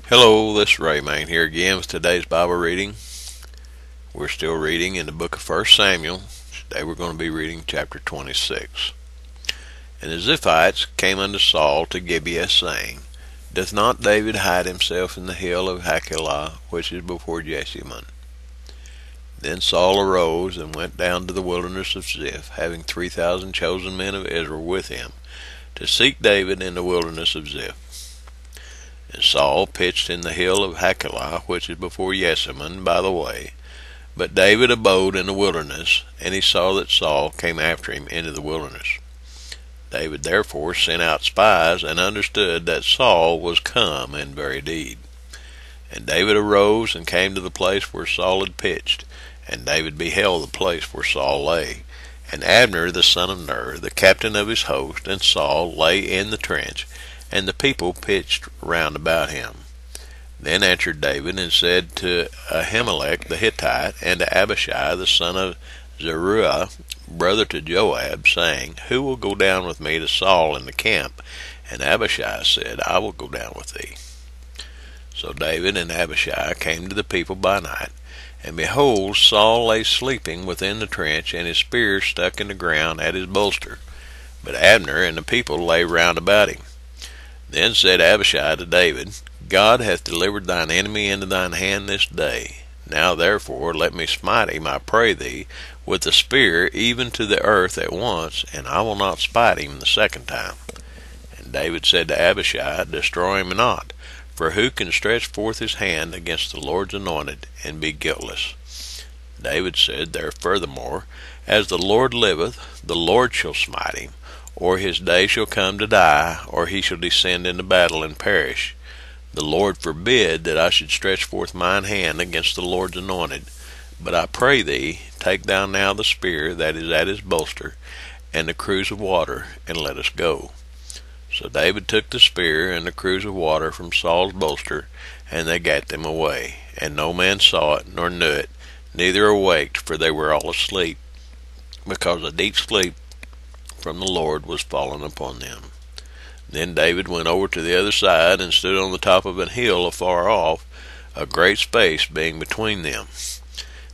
Hello, this is Rayman here again with today's Bible reading. We're still reading in the book of 1 Samuel. Today we're going to be reading chapter 26. And the Ziphites came unto Saul to Gibeah, saying, Doth not David hide himself in the hill of Hachilah, which is before Jessamine? Then Saul arose and went down to the wilderness of Ziph, having 3,000 chosen men of Israel with him, to seek David in the wilderness of Ziph. And Saul pitched in the hill of Hachilah, which is before Jessamine, by the way. But David abode in the wilderness, and he saw that Saul came after him into the wilderness. David therefore sent out spies, and understood that Saul was come in very deed. And David arose and came to the place where Saul had pitched, and David beheld the place where Saul lay. And Abner the son of Ner, the captain of his host, and Saul lay in the trench, and the people pitched round about him. Then answered David and said to Ahimelech the Hittite, and to Abishai the son of Zeruiah, brother to Joab, saying, Who will go down with me to Saul in the camp? And Abishai said, I will go down with thee. So David and Abishai came to the people by night, and behold, Saul lay sleeping within the trench, and his spear stuck in the ground at his bolster. But Abner and the people lay round about him. Then said Abishai to David, God hath delivered thine enemy into thine hand this day. Now therefore let me smite him, I pray thee, with the spear even to the earth at once, and I will not smite him the second time. And David said to Abishai, Destroy him not, for who can stretch forth his hand against the Lord's anointed, and be guiltless? David said there furthermore, As the Lord liveth, the Lord shall smite him, or his day shall come to die, or he shall descend into battle and perish. The Lord forbid that I should stretch forth mine hand against the Lord's anointed. But I pray thee, take thou now the spear that is at his bolster, and the cruse of water, and let us go. So David took the spear and the cruse of water from Saul's bolster, and they gat them away. And no man saw it, nor knew it, neither awaked, for they were all asleep, because a deep sleep from the Lord was fallen upon them. Then David went over to the other side, and stood on the top of an hill afar off, a great space being between them.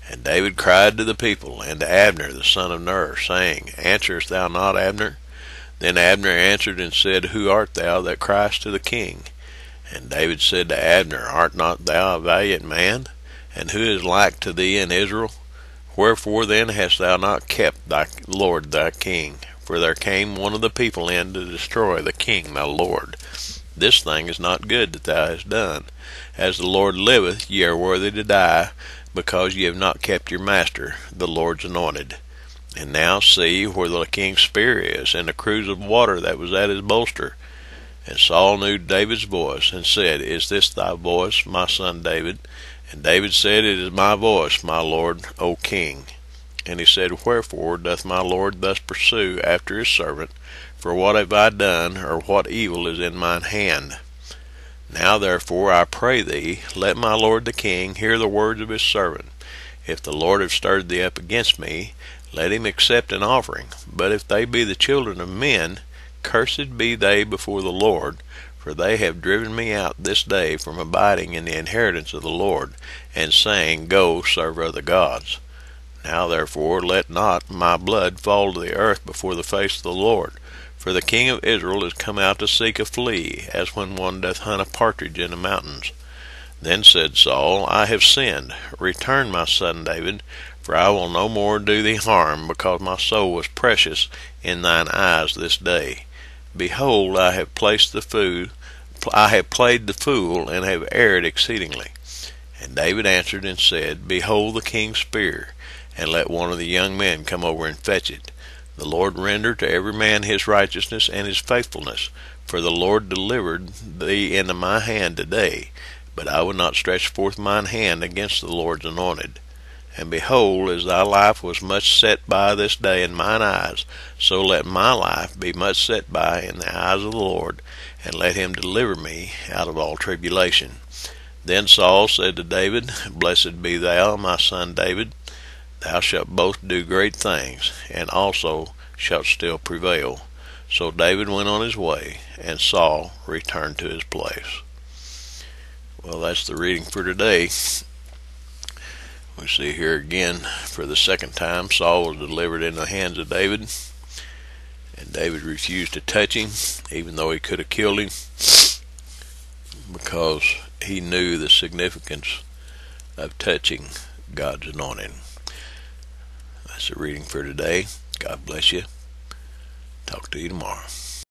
And David cried to the people, and to Abner the son of Ner, saying, Answerest thou not, Abner? Then Abner answered and said, Who art thou that criest to the king? And David said to Abner, Art not thou a valiant man? And who is like to thee in Israel? Wherefore then hast thou not kept thy lord thy king? For there came one of the people in to destroy the king my lord. This thing is not good that thou hast done. As the Lord liveth, ye are worthy to die, because ye have not kept your master, the Lord's anointed. And now see where the king's spear is, and the cruse of water that was at his bolster. And Saul knew David's voice, and said, Is this thy voice, my son David? And David said, It is my voice, my lord, O king. And he said, Wherefore doth my lord thus pursue after his servant? For what have I done, or what evil is in mine hand? Now therefore I pray thee, let my lord the king hear the words of his servant. If the Lord have stirred thee up against me, let him accept an offering. But if they be the children of men, cursed be they before the Lord, for they have driven me out this day from abiding in the inheritance of the Lord, and saying, Go, serve other gods. Now therefore let not my blood fall to the earth before the face of the Lord, for the king of Israel is come out to seek a flea, as when one doth hunt a partridge in the mountains. Then said Saul, I have sinned. Return, my son David, for I will no more do thee harm, because my soul was precious in thine eyes this day. Behold, I have played the fool, and have erred exceedingly. And David answered and said, Behold the king's spear, and let one of the young men come over and fetch it. The Lord render to every man his righteousness and his faithfulness, for the Lord delivered thee into my hand today, but I would not stretch forth mine hand against the Lord's anointed. And behold, as thy life was much set by this day in mine eyes, so let my life be much set by in the eyes of the Lord, and let him deliver me out of all tribulation. Then Saul said to David, Blessed be thou, my son David. Thou shalt both do great things, and also shalt still prevail. So David went on his way, and Saul returned to his place. Well, that's the reading for today. We see here again, for the second time, Saul was delivered into the hands of David, and David refused to touch him, even though he could have killed him, because he knew the significance of touching God's anointed. That's the reading for today. God bless you. Talk to you tomorrow.